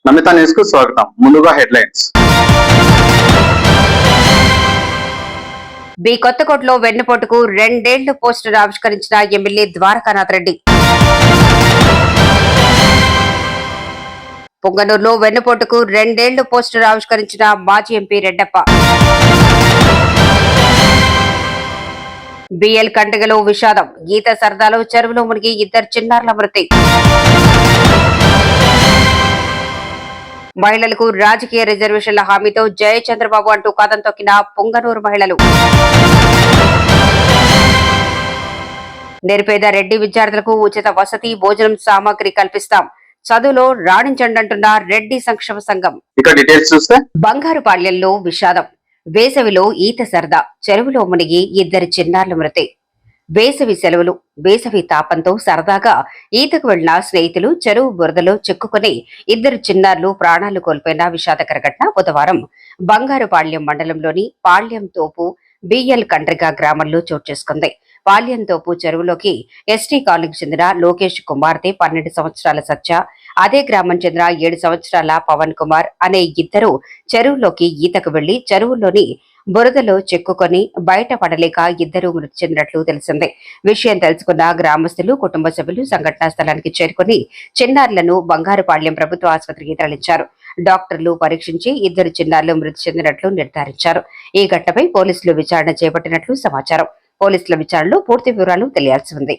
Namitha news కు స్వాగతం. ముందుగా హెడ్లైన్స్. బి కొత్తకోటలో వెన్నుపోటుకు 2 ఏళ్లు పోస్టర్ ఆవిష్కరించిన ఎమ్మెల్యే ద్వారకానాథ్ రెడ్డి. పొంగనూరులో వెన్నుపోటుకు 2 ఏళ్లు పోస్టర్ ఆవిష్కరించిన మాజీ ఎంపీ రెడ్డప్ప. బిఎల్ కంటగలో విషాదం. ఈత సరదాలో చెరువులో మునిగి 2 చిన్నారుల మృతి. మహిళలకు రాజకీయ రిజర్వేషన్ల హామీతో జయ చంద్రబాబు అంటూ కథం తొక్కిన పొంగనూరు మహిళలు. నిరుపేద రెడ్డి విద్యార్థులకు ఉచిత వసతి భోజనం సామాగ్రి కల్పిస్తాం, చదువులో రాణించండంటున్న రెడ్డి సంక్షేమ సంఘం. ఇక డీటెయిల్స్ చూస్తే బంగారుపాళ్యంలో విషాదం. వేసవిలో ఈత సరదా, చెరువులో మునిగి 2 చిన్నారుల మృతి. వేసవి సెలవులు, వేసవి తాపంతో సరదాగా ఈతకు వెళ్లిన స్నేహితులు చెరువు బురదలో చిక్కుకుని 2 చిన్నారులు ప్రాణాలు కోల్పోయిన విషాదకర ఘటన బుధవారం బంగారుపాళ్యం మండలంలోని పాళ్యం తోపు బిఎల్ కండ్రిగా గ్రామంలో చోటు చేసుకుంది. పాళ్యం తోపు చెరువులోకి ఎస్టీ కాలనీకి చెందిన లోకేష్ కుమార్తె 12 సంవత్సరాల సత్య, అదే గ్రామం చెందిన 7 సంవత్సరాల పవన్ కుమార్ అనే 2 చెరువులోకి ఈతకు వెళ్లి చెరువులోని బురదలో చిక్కుకొని బయటపడలేక 2 మృతి చెందినట్లు తెలిసింది. విషయం తెలుసుకున్న గ్రామస్తులు, కుటుంబ సభ్యులు సంఘటనా స్థలానికి చేరుకుని చిన్నారులను బంగారుపాళ్యం ప్రభుత్వ ఆసుపత్రికి తరలించారు. డాక్టర్లు పరీక్షించి 2 చిన్నారులు మృతి చెందినట్లు నిర్ధారించారు. ఈ ఘటనపై పోలీసులు విచారణ చేపట్టినట్లు సమాచారం. పోలీసుల విచారణలో పూర్తి వివరాలు తెలియాల్సి ఉంది.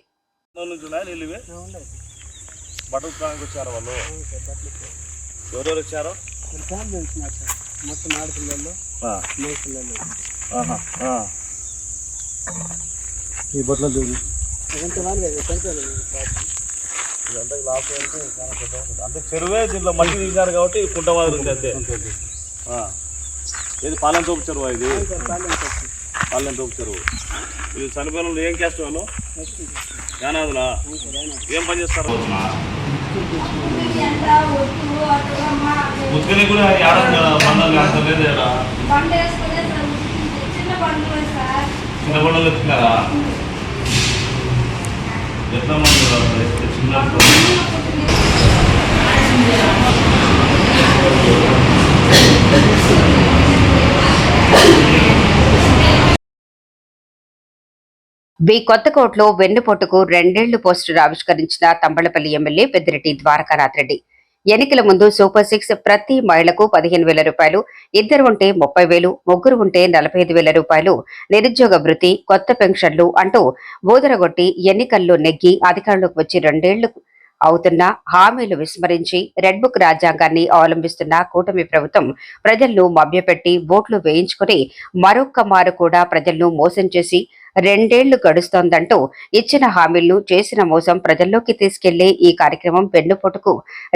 మొత్తం ఆడపిల్లలు ఈ బొట్టలు చూడు అంటే చెరువే దీంట్లో మట్టి తీసినారు కాబట్టి కుంట మాదిరి ఉంది అంతే. ఇది పాలెం తోపు చెరువు, ఇది పాలెం తోపు చెరువు. ఇది చనిపోయిన ఏం క్యాస్ట్ వాళ్ళు? యానాదులా? ఏం పని చేస్తారు? ముసుగుని కూడా పండుగ లేదా చిన్న పండుగలు ఎత్తుకున్నారా? ఎట్లా చిన్న బి కొత్తకోటలో వెన్నుపోటుకు 2 ఏళ్లు పోస్టర్ ఆవిష్కరించిన తంబళ్లపల్లి ఎమ్మెల్యే పెద్దిరెడ్డి ద్వారకానాథ్ రెడ్డి. ఎన్నికల ముందు సూపర్ 6 ప్రతి మహిళకు 15,000 రూపాయలు, 2 ఉంటే 30,000, 3 ఉంటే 45,000 రూపాయలు, నిరుద్యోగ భృతి, కొత్త పెన్షన్లు అంటూ బోదరగొట్టి ఎన్నికల్లో నెగ్గి అధికారంలోకి వచ్చి 2 ఏళ్లు అవుతున్న హామీలు విస్మరించి రెడ్ బుక్ రాజ్యాంగాన్ని అవలంబిస్తున్న కూటమి ప్రభుత్వం ప్రజలను మభ్యపెట్టి ఓట్లు వేయించుకుని మరొక్క మారు కూడా ప్రజలను మోసం చేసి 2 ఏళ్లు గడుస్తోందంటూ ఇచ్చిన హామీలను చేసిన మోసం ప్రజల్లోకి తీసుకెళ్లే ఈ కార్యక్రమం వెన్నుపోటుకు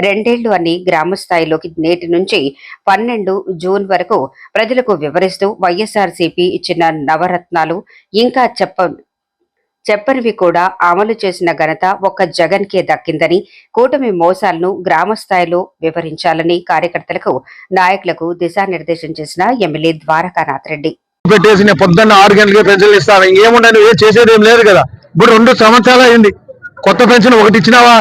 2 ఏళ్లు అని గ్రామస్థాయిలోకి నేటి నుంచి 12 జూన్ వరకు ప్రజలకు వివరిస్తూ వైఎస్ఆర్సీపీ ఇచ్చిన నవరత్నాలు ఇంకా చెప్పనివి కూడా అమలు చేసిన ఘనత ఒక్క జగన్ కే దక్కిందని, కూటమి మోసాలను గ్రామస్థాయిలో వివరించాలని కార్యకర్తలకు, నాయకులకు దిశానిర్దేశం చేసిన ఎమ్మెల్యే ద్వారకానాథ్ రెడ్డి. పెట్టేసి పొద్దున్న 6 గంటలకి పెన్షన్లు ఇస్తాను, ఇంకేముండదు, ఏం చేసేది ఏం లేదు కదా. ఇప్పుడు 2 సంవత్సరాలు అయింది, కొత్త పెన్షన్ ఒకటి ఇచ్చినావా?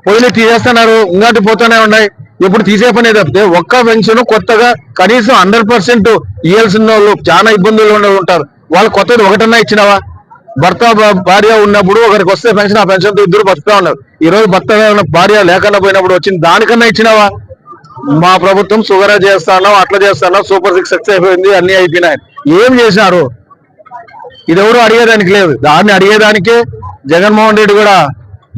పోయిన తీసేస్తున్నారు, ఇంకోటి పోతూనే ఉన్నాయి. ఎప్పుడు తీసే పని తప్పితే ఒక్క పెన్షన్ కొత్తగా కనీసం 100% ఇవ్వాల్సిన వాళ్ళు చాలా ఇబ్బందులు ఉంటారు. వాళ్ళు కొత్తది ఒకటన్నా ఇచ్చినావా? భర్త భార్య ఉన్నప్పుడు ఒకరికి వస్తే పెన్షన్, ఆ పెన్షన్తో 2 బతుకుతా ఉన్నారు. ఈ రోజు భర్త భార్య లేకుండా పోయినప్పుడు వచ్చింది, దానికన్నా ఇచ్చినావా? మా ప్రభుత్వం షుగర్ చేస్తాను, అట్లా చేస్తాను, సూపర్ 6 సక్సెస్ అయిపోయింది, అన్ని అయిపోయినాయి. ఏం చేసినారు? ఇది ఎవరు అడిగేదానికి లేదు. దాన్ని అడిగేదానికే జగన్మోహన్ రెడ్డి కూడా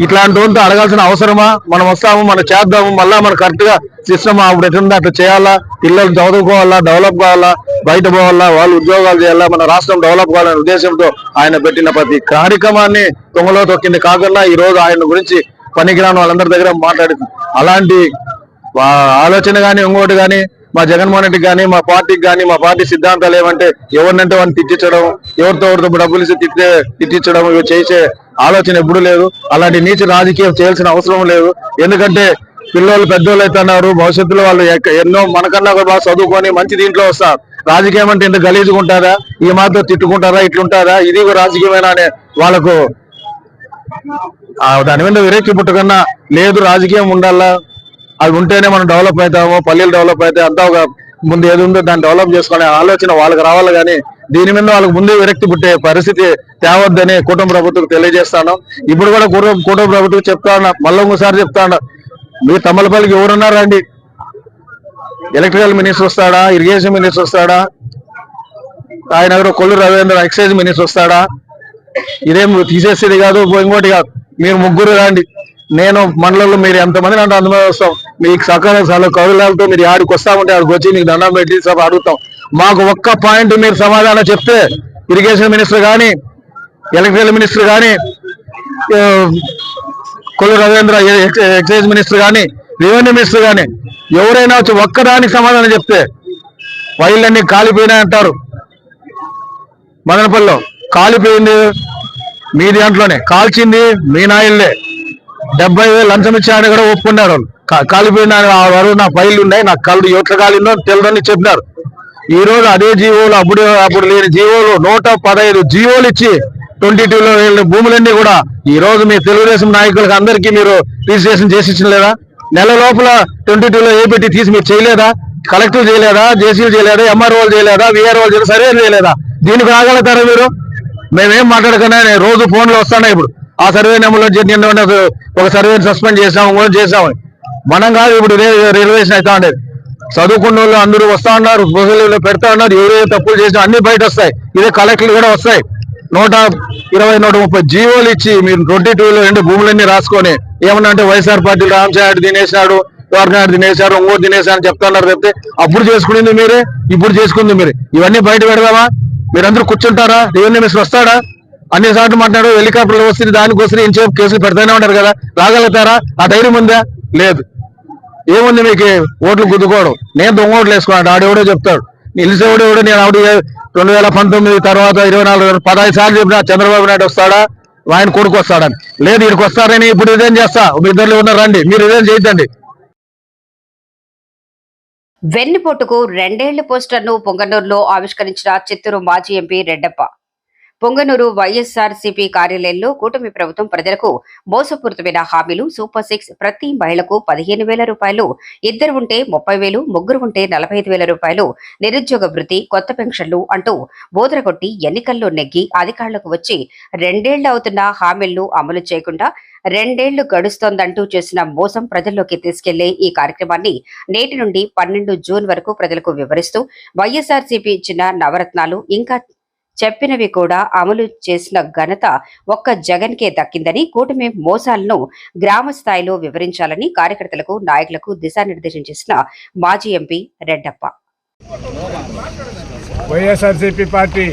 ఇట్లాంటి వాళ్ళతో అడగాల్సిన అవసరమా? మనం వస్తాము, మనం చేద్దాము, మళ్ళా మన కరెక్ట్ గా సిస్టమ్ అప్పుడు ఎట్లుందో అట్లా చేయాలా, పిల్లలు చదువుకోవాలా, డెవలప్ కావాలా, బయట పోవాలా, వాళ్ళు ఉద్యోగాలు చేయాలా, మన రాష్ట్రం డెవలప్ కావాలనే ఉద్దేశంతో ఆయన పెట్టిన ప్రతి కార్యక్రమాన్ని తొంగలో తొక్కింది కాకుండా ఈ రోజు ఆయన గురించి పనికిరాని వాళ్ళందరి దగ్గర మాట్లాడింది. అలాంటి ఆలోచన కానీ ఇంకోటి కానీ మా జగన్మోహన్ రెడ్డికి కానీ, మా పార్టీకి కానీ, మా పార్టీ సిద్ధాంతాలు ఏమంటే ఎవరినంటే వాడిని తిట్టించడం, ఎవరితో డబ్బులు ఇస్తే తిట్టించడం, ఇవి చేసే ఆలోచన ఎప్పుడు లేదు. అలాంటి నీచ రాజకీయం చేయాల్సిన అవసరం లేదు. ఎందుకంటే పిల్లలు పెద్దోళ్ళు అవుతున్నారు, భవిష్యత్తులో వాళ్ళు ఎన్నో మనకన్నా కూడా బాగా చదువుకొని మంచి దీంట్లో వస్తారు. రాజకీయం అంటే ఇంత గలీజుగా ఉంటారా? ఈ మాత్రం తిట్టుకుంటారా? ఇట్లుంటారా? ఇది రాజకీయమేనా అనే వాళ్ళకు దాని మీద విరేక్తి పుట్టకన్నా లేదు, రాజకీయం ఉండాలా, అది ఉంటేనే మనం డెవలప్ అవుతాము, పల్లెలు డెవలప్ అయితే అంతా ఒక ముందు ఏది ఉందో దాన్ని డెవలప్ చేసుకునే ఆలోచన వాళ్ళకి రావాలి. కానీ దీని మీద వాళ్ళకి ముందే విరక్తి పుట్టే పరిస్థితి తేవద్దని కుటుంబ ప్రభుత్వం తెలియజేస్తాను. ఇప్పుడు కూడా కుటుంబ ప్రభుత్వం చెప్తా ఉన్నా, మళ్ళీ ఇంకోసారి చెప్తా ఉన్నా, మీ తమ్మలపల్లికి ఎవరున్నారండి? ఎలక్ట్రికల్ మినిస్టర్ వస్తాడా, ఇరిగేషన్ మినిస్టర్ వస్తాడా, ఆయన దగ్గర కొల్లు రవీంద్ర ఎక్సైజ్ మినిస్టర్ వస్తాడా? ఇదేం తీసేసేది కాదు, ఇంకోటి కాదు. మీరు ముగ్గురు రండి, నేను మండలంలో మీరు ఎంతమంది అంటే అంతమంది వస్తాం. మీకు సకాల కౌరులతో మీరు ఆడికి వస్తామంటే ఆడికి వచ్చి మీకు దండం పెట్టి అడుగుతాం. మాకు ఒక్క పాయింట్ మీరు సమాధానం చెప్తే ఇరిగేషన్ మినిస్టర్ కానీ, ఎలక్ట్రికల్ మినిస్టర్ కానీ, కొల్లు రవీంద్ర ఎక్సైజ్ మినిస్టర్ కానీ, రెవెన్యూ మినిస్టర్ కానీ ఎవరైనా వచ్చి ఒక్కదానికి సమాధానం చెప్తే, వైర్లన్నీ కాలిపోయినాయి అంటారు. మదనపల్లిలో కాలిపోయింది మీ దాంట్లోనే, కాల్చింది మీ నాయల్లే. 70,000 లంచం ఇచ్చారని కూడా ఒప్పుకున్నారు. కాలిపోయిన వరకు నా ఫైళ్ళు ఉన్నాయి, నాకు కళ్ళు ఎట్లా కాలిందో తెలియదని చెప్పినారు. ఈ రోజు అదే జీవోలు అప్పుడు లేని జీవోలు 115 జీవోలు ఇచ్చి 22లో వెళ్ళిన భూములన్నీ కూడా ఈ రోజు మీ తెలుగుదేశం నాయకులకు అందరికీ మీరు రిజిస్ట్రేషన్ చేసి ఇచ్చలేదా? నెల లోపల 22లో ఏ పెట్టి తీసి మీరు చేయలేదా? కలెక్టర్ చేయలేదా? జేసీలు చేయలేదా? ఎంఆర్ఓలు చేయలేదా? విఆర్ఓలు చేయలేదా? సర్వేలు చేయలేదా? దీనికి రాగలుగుతారా మీరు? మేమేం మాట్లాడకనే రోజు ఫోన్లు వస్తున్నాయి. ఇప్పుడు ఆ సర్వే నెంబర్లో నిన్న ఒక సర్వేని సస్పెండ్ చేసాము చేసామని మనం కాదు. ఇప్పుడు రిజర్వేషన్ అవుతా ఉండేది. చదువుకున్న వాళ్ళు అందరూ వస్తా ఉన్నారు, సొసైటీలో పెడతా ఉన్నారు. ఎవరైతే తప్పులు చేసినా అన్ని బయట వస్తాయి. ఇదే కలెక్టర్లు కూడా వస్తాయి. 120, 130 జీవోలు ఇచ్చి మీరు 22లో 2 భూములన్నీ రాసుకొని ఏమన్నా అంటే వైఎస్ఆర్ పార్టీ రామచారి తినేశాడు, ఎవరినాడు తినేశారు, ఇంకోటి తినేశారు అని చెప్తున్నారు. చెప్తే అప్పుడు చేసుకునేది మీరే, ఇప్పుడు చేసుకుంది మీరే. ఇవన్నీ బయట పెడదామా? మీరందరూ కూర్చుంటారా? రెవెన్యూ మినిస్టర్ వస్తాడా? అన్ని సార్లు మాట్లాడు, హెలికాప్టర్లు వస్తుంది, దానికి వస్తుంది, ఇంచేపు కేసులు పెడతానే ఉంటారు కదా. రాగలుగుతారా? ఆ ధైర్యం ఉందా? లేదు. ఏముంది మీకు? ఓట్లు గుద్దుకోవడం. నేను దొంగ ఓట్లు వేసుకున్నాడు, ఆడెవడో చెప్తాడు. నిలిచేవాడు ఎవడో. నేను ఆవిడ 2019 తర్వాత 24 15 సార్లు చెప్పినా చంద్రబాబు నాయుడు వస్తాడా, ఆయన కొడుకు వస్తాడని. లేదు, ఇక్కడికి వస్తారని ఇప్పుడు ఇదేం చేస్తా, మీ ఇద్దరు ఉన్నారండి, మీరు ఇదేం చేయొద్దండి. వెన్నుపోటుకు 2 ఏళ్ల పోస్టర్ను పొంగనూరులో ఆవిష్కరించిన చిత్తూరు మాజీ ఎంపీ రెడ్డప్ప. పొంగనూరు వైఎస్ఆర్సీపీ కార్యాలయంలో కూటమి ప్రభుత్వం ప్రజలకు మోసపూరితమైన హామీలు, సూపర్ 6, ప్రతి మహిళకు 15,000 రూపాయలు, ఇద్దరు ఉంటే 30,000, ముగ్గురు ఉంటే 45,000 రూపాయలు, నిరుద్యోగ వృత్తి, కొత్త పెన్షన్లు అంటూ బోదరగొట్టి ఎన్నికల్లో నెగ్గి అధికారులకు వచ్చి 2 ఏళ్లు అవుతున్న హామీలను అమలు చేయకుండా 2 ఏళ్లు గడుస్తోందంటూ చేసిన మోసం ప్రజల్లోకి తీసుకెళ్లే ఈ కార్యక్రమాన్ని నేటి నుండి 12 జూన్ వరకు ప్రజలకు వివరిస్తూ వైఎస్ఆర్సీపీ ఇచ్చిన నవరత్నాలు ఇంకా చెప్పినవి కూడా అమలు చేసిన ఘనత ఒక్క జగన్కే దక్కిందని, కూటమి మోసాలను గ్రామ స్థాయిలో వివరించాలని కార్యకర్తలకు, నాయకులకు దిశానిర్దేశం చేసిన మాజీ ఎంపీ రెడ్డప్ప. వైఎస్ఆర్సీపీ పార్టీ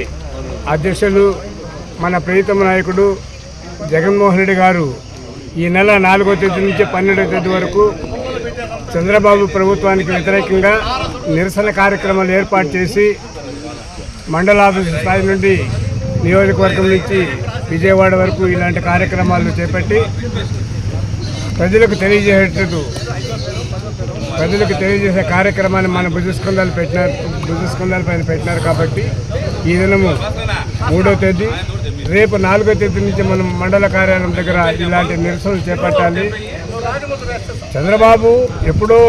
అధ్యక్షులు, మన ప్రియతమ నాయకుడు జగన్మోహన్ రెడ్డి గారు ఈ నెల 4వ తేదీ నుంచి 12వ తేదీ వరకు చంద్రబాబు ప్రభుత్వానికి వ్యతిరేకంగా నిరసన కార్యక్రమాలు ఏర్పాటు చేసి మండలాఫీసు స్థాయి నుండి నియోజకవర్గం నుంచి విజయవాడ వరకు ఇలాంటి కార్యక్రమాలు చేపట్టి ప్రజలకు తెలియజేసే కార్యక్రమాన్ని మన భుజస్కంధాలు పైన పెట్టినారు. కాబట్టి ఈ దినము 3వ తేదీ, రేపు 4వ తేదీ నుంచి మనం మండల కార్యాలయం దగ్గర ఇలాంటి నిరసనలు చేపట్టాలి. చంద్రబాబు ఎప్పుడో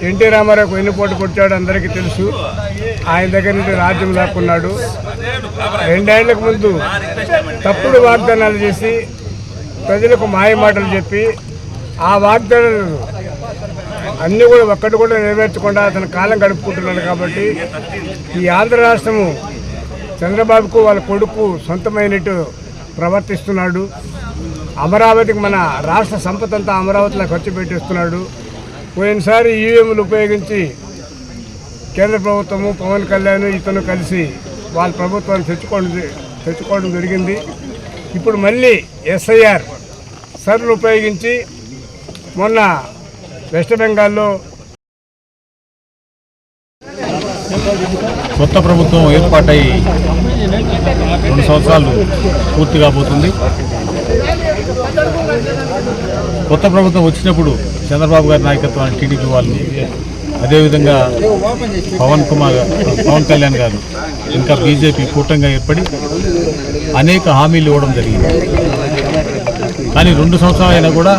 ఎన్టీ రామారావుకు వెన్నుపోటు కొట్టాడు, అందరికీ తెలుసు. ఆయన దగ్గర నుండి రాజ్యం లాక్కున్నాడు. 2 ఏళ్లకు ముందు తప్పుడు వాగ్దానాలు చేసి ప్రజలకు మాయ మాటలు చెప్పి ఆ వాగ్దానాలు అన్నీ కూడా ఒక్కటి కూడా నెరవేర్చకుండా అతను కాలం గడుపుకుంటున్నాడు. కాబట్టి ఈ ఆంధ్ర రాష్ట్రము చంద్రబాబుకు వాళ్ళ కొడుకు సొంతమైనట్టు ప్రవర్తిస్తున్నాడు. అమరావతికి మన రాష్ట్ర సంపద అంతా అమరావతిలో ఖర్చు పెట్టిస్తున్నాడు. పోయినసారి ఈవీఎంలు ఉపయోగించి కేంద్ర ప్రభుత్వము, పవన్ కళ్యాణ్ ఇతను కలిసి వాళ్ళ ప్రభుత్వాన్ని తెచ్చుకోవడం జరిగింది. ఇప్పుడు మళ్ళీ ఎస్ఐఆర్ సర్లు ఉపయోగించి మొన్న వెస్ట్ బెంగాల్లో కొత్త ప్రభుత్వం ఏర్పాటై 2 సంవత్సరాలు పూర్తి కాబోతుంది. కొత్త ప్రభుత్వం వచ్చినప్పుడు చంద్రబాబు గారి నాయకత్వాన్ని టీడీపీ వాళ్ళు, అదేవిధంగా పవన్ కళ్యాణ్ గారు, ఇంకా బీజేపీ కూటమిగా ఏర్పడి అనేక హామీలు ఇవ్వడం జరిగింది. కానీ 2 సంవత్సరాలు అయినా కూడా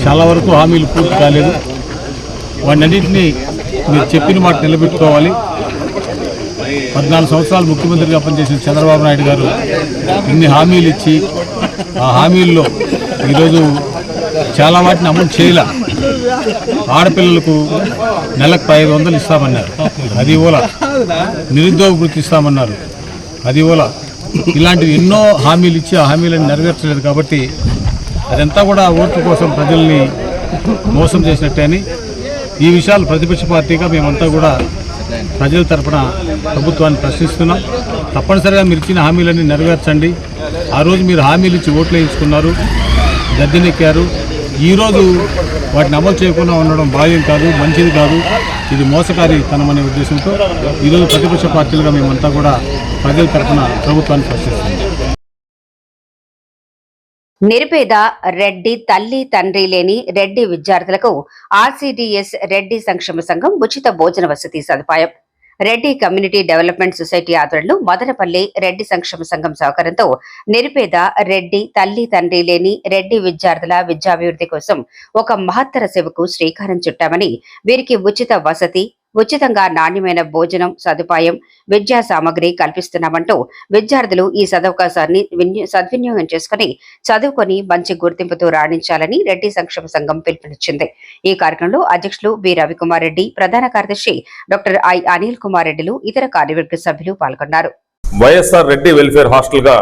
చాలా వరకు హామీలు పూర్తి కాలేదు. వాటన్నింటినీ మీరు చెప్పిన మాట నిలబెట్టుకోవాలి. 14 సంవత్సరాలు ముఖ్యమంత్రిగా పనిచేసిన చంద్రబాబు నాయుడు గారు ఇన్ని హామీలు ఇచ్చి ఆ హామీల్లో ఈరోజు చాలా వాటిని అమలు చేయలే. ఆడపిల్లలకు నెలకు 500 ఇస్తామన్నారు, అది ఓలా. నిరుద్యోగ వృత్తి ఇస్తామన్నారు, అది ఓలా. ఇలాంటివి ఎన్నో హామీలు ఇచ్చి ఆ హామీలను నెరవేర్చలేదు. కాబట్టి అదంతా కూడా ఓట్ల కోసం ప్రజల్ని మోసం చేసినట్టే అని ఈ విషయాలు ప్రతిపక్ష పార్టీగా మేమంతా కూడా ప్రజల తరఫున ప్రభుత్వాన్ని ప్రశ్నిస్తున్నాం. తప్పనిసరిగా మీరు ఇచ్చిన హామీలన్నీ నెరవేర్చండి. ఆ రోజు మీరు హామీలు ఇచ్చి ఓట్లు వేయించుకున్నారు, గద్దెనెక్కారు. ఈరోజు వాటిని అమలు చేయకుండా ఉండడం భావ్యం కాదు, మంచిది కాదు. ఇది మోసకారితనం అనే ఉద్దేశంతో ఈరోజు ప్రతిపక్ష పార్టీలుగా మేమంతా కూడా ప్రజల తరఫున ప్రభుత్వాన్ని ప్రశ్నిస్తున్నాం. నిరుపేద రెడ్డి తల్లి తండ్రి లేని రెడ్డి విద్యార్థులకు ఆర్సీడీఎస్ రెడ్డి సంక్షేమ సంఘం ఉచిత భోజన వసతి సదుపాయం. రెడ్డి కమ్యూనిటీ డెవలప్మెంట్ సొసైటీ ఆధ్వర్యంలో మదనపల్లి రెడ్డి సంక్షేమ సంఘం సహకారంతో నిరుపేద రెడ్డి తల్లి తండ్రి లేని రెడ్డి విద్యార్థుల విద్యాభివృద్ధి కోసం ఒక మహత్తర సేవకు శ్రీకారం చుట్టామని, వీరికి ఉచిత వసతి, ఉచితంగా నాణ్యమైన భోజనం సదుపాయం, విద్యా సామగ్రి కల్పిస్తున్నామంటూ విద్యార్థులు ఈ సదవకాశాన్ని సద్వినియోగం చేసుకుని చదువుకొని మంచి గుర్తింపుతో రాణించాలని రెడ్డి సంక్షేమ సంఘం పిలుపునిచ్చింది. ఈ కార్యక్రమంలో అధ్యక్షులు బి రవికుమార్ రెడ్డి, ప్రధాన కార్యదర్శి డాక్టర్ ఐ అనిల్ కుమార్ రెడ్డిలు, ఇతర కార్యవర్గ సభ్యులు పాల్గొన్నారు. వైఎస్ఆర్ రెడ్డి వెల్ఫేర్ హాస్టల్గా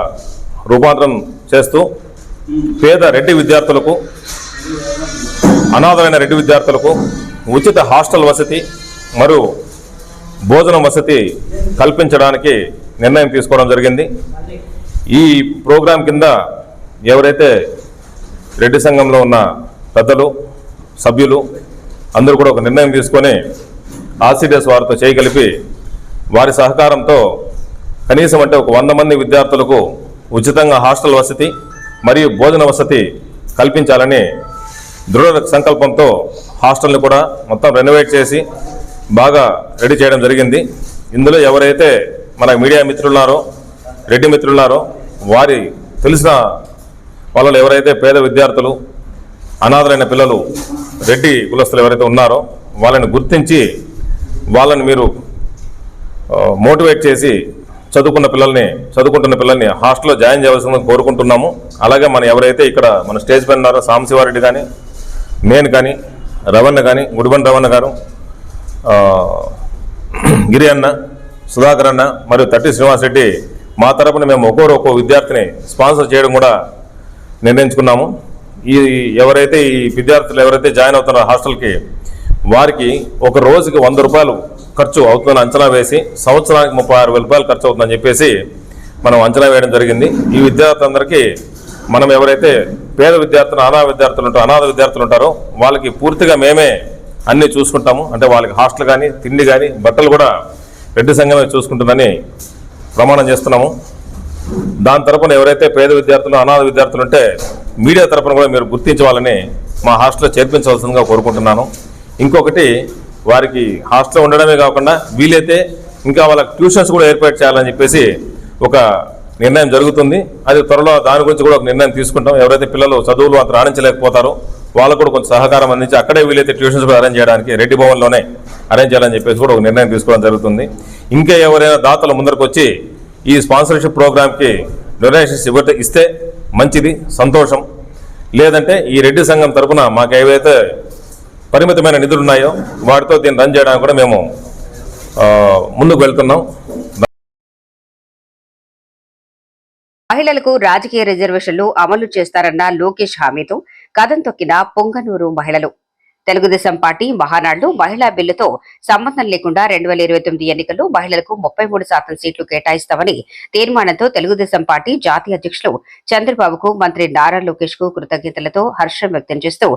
రూపాంతరం చేస్తూ పేద రెడ్డి విద్యార్థులకు, అనాథమైన రెడ్డి విద్యార్థులకు ఉచిత హాస్టల్ వసతి మరియు భోజనం వసతి కల్పించడానికి నిర్ణయం తీసుకోవడం జరిగింది. ఈ ప్రోగ్రాం కింద ఎవరైతే రెడ్డి సంఘంలో ఉన్న పెద్దలు, సభ్యులు అందరూ కూడా ఒక నిర్ణయం తీసుకొని ఆర్సీడీఎస్ వారితో చేయగలిపి వారి సహకారంతో కనీసం అంటే ఒక 100 మంది విద్యార్థులకు ఉచితంగా హాస్టల్ వసతి మరియు భోజన వసతి కల్పించాలని దృఢ సంకల్పంతో హాస్టల్ని కూడా మొత్తం రెనోవేట్ చేసి బాగా రెడీ చేయడం జరిగింది. ఇందులో ఎవరైతే మన మీడియా మిత్రులున్నారో, రెడ్డి మిత్రులున్నారో, వారి తెలిసిన వాళ్ళలో ఎవరైతే పేద విద్యార్థులు, అనాథలైన పిల్లలు, రెడ్డి కులస్తులు ఎవరైతే ఉన్నారో వాళ్ళని గుర్తించి వాళ్ళని మీరు మోటివేట్ చేసి చదువుకుంటున్న పిల్లల్ని హాస్టల్లో జాయిన్ చేయవలసిందని కోరుకుంటున్నాము. అలాగే మన ఎవరైతే ఇక్కడ మన స్టేజ్ పైన ఉన్నారో సాంబశివారెడ్డి కానీ, నేను కానీ, రవణ కానీ, గుడిబండి రవణ గారు, గిరి అన్న, సుధాకర్ అన్న మరియు తట్టి శ్రీనివాస్ రెడ్డి మా తరపున మేము ఒక్కో విద్యార్థిని స్పాన్సర్ చేయడం కూడా నిర్ణయించుకున్నాము. ఎవరైతే ఈ విద్యార్థులు ఎవరైతే జాయిన్ అవుతున్నారో హాస్టల్కి, వారికి ఒక రోజుకి 100 రూపాయలు ఖర్చు అవుతుందని అంచనా వేసి సంవత్సరానికి 36,000 రూపాయలు ఖర్చు అవుతుందని చెప్పేసి మనం అంచనా వేయడం జరిగింది. ఈ విద్యార్థులందరికీ మనం ఎవరైతే పేద విద్యార్థులు, అనాథ విద్యార్థులు ఉంటారో వాళ్ళకి పూర్తిగా మేమే అన్నీ చూసుకుంటాము. అంటే వాళ్ళకి హాస్టల్ కానీ, తిండి కానీ, బట్టలు కూడా రెడ్డి సంఘమే చూసుకుంటుందని ప్రమాణం చేస్తున్నాము. దాని తరపున ఎవరైతే పేద విద్యార్థులు, అనాథ విద్యార్థులు ఉంటే మీడియా తరపున కూడా మీరు గుర్తించవాలని మా హాస్టల్లో చేర్పించవలసిందిగా కోరుకుంటున్నాను. ఇంకొకటి, వారికి హాస్టల్లో ఉండడమే కాకుండా వీలైతే ఇంకా వాళ్ళకి ట్యూషన్స్ కూడా ఏర్పాటు చేయాలని చెప్పేసి ఒక నిర్ణయం జరుగుతుంది. అది త్వరలో దాని గురించి కూడా ఒక నిర్ణయం తీసుకుంటాం. ఎవరైతే పిల్లలు చదువులు అంత రాణించలేకపోతారో వాళ్ళకు కూడా కొంచెం సహకారం అందించి అక్కడే వీలైతే ట్యూషన్స్ కూడా అరేంజ్ చేయడానికి రెడ్డి భవన్లోనే అరేంజ్ చేయాలని చెప్పేసి కూడా ఒక నిర్ణయం తీసుకోవడం జరుగుతుంది. ఇంకా ఎవరైనా దాతలు ముందరకు వచ్చి ఈ స్పాన్సర్షిప్ ప్రోగ్రామ్కి డొనేషన్స్ ఇస్తే మంచిది, సంతోషం. లేదంటే ఈ రెడ్డి సంఘం తరఫున మాకు ఏవైతే పరిమితమైన నిధులు ఉన్నాయో వాటితో దీన్ని రన్ చేయడానికి కూడా మేము ముందుకు వెళ్తున్నాం. మహిళలకు రాజకీయ రిజర్వేషన్లు అమలు చేస్తారన్న లోకేష్ హామీతో కదం తొక్కిన పొంగనూరు మహిళలు. తెలుగుదేశం పార్టీ మహానాడులో మహిళా బిల్లుతో సంబంధం లేకుండా 2029 ఎన్నికల్లో మహిళలకు 33% సీట్లు కేటాయిస్తామని తీర్మానంతో తెలుగుదేశం పార్టీ జాతీయ అధ్యక్షులు చంద్రబాబుకు మంత్రి నారా లోకేష్ కు కృతజ్ఞతలతో హర్షం వ్యక్తం చేస్తూ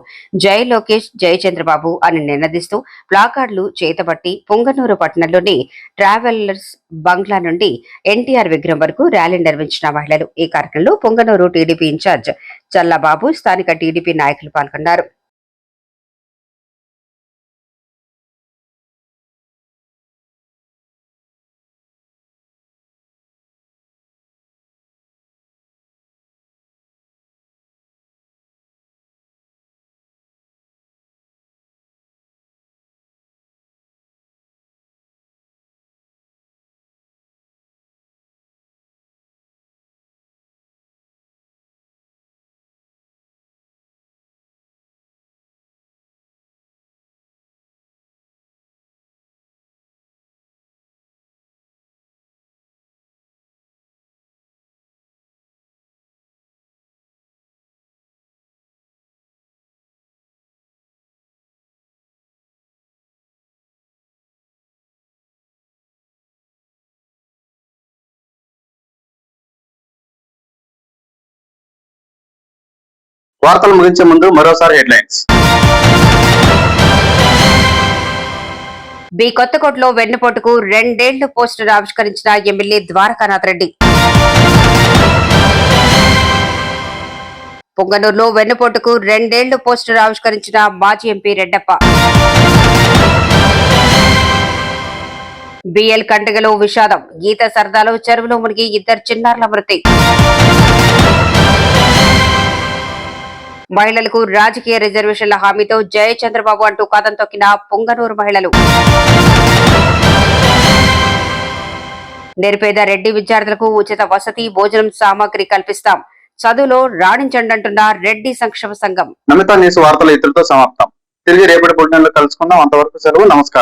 జై లోకేష్, జై చంద్రబాబు అని నినదిస్తూ ప్లాకార్డులు చేతబట్టి పొంగనూరు పట్టణంలోని ట్రావెలర్స్ బంగ్లా నుండి ఎన్టీఆర్ విగ్రహం వరకు ర్యాలీ నిర్వహించిన మహిళలు. ఈ కార్యక్రమంలో పొంగనూరు టీడీపీ ఇన్ఛార్జ్ చల్లబాబు, స్థానిక టీడీపీ నాయకులు పాల్గొన్నారు. వార్తలు ముగించే ముందు మరోసారి హెడ్లైన్స్. బి కొత్తకోటలో వెన్నుపోటుకు 2 ఏళ్లు పోస్టర్ ఆవిష్కరించిన ఎమ్మెల్యే ద్వారకానాథ్ రెడ్డి. పొంగనూరులో వెన్నుపోటుకు 2 ఏళ్లు పోస్టర్ ఆవిష్కరించిన మాజీ ఎంపీ రెడ్డప్ప. బిఎల్ కంటగలో విషాదం, గీత సరదాలో చెరువులో మునిగి 2 చిన్నారుల మృతి. మహిళలకు రాజకీయ రిజర్వేషన్ల హామీతో జయ చంద్రబాబు అంటూ కథం తొక్కిన పొంగనూరు మహిళలు. నిరుపేద రెడ్డి విద్యార్థులకు ఉచిత వసతి భోజనం సామాగ్రి కల్పిస్తాం, చదువులో రాణించండంటున్న రెడ్డి సంక్షేమ సంఘం. నమిత న్యూస్ వార్తలు ఇతరులతో సమాప్తం. తిరిగి రేపటి బులెటిన్లో కలుసుకుందాం. అంతవరకు సెలవు. నమస్కారం.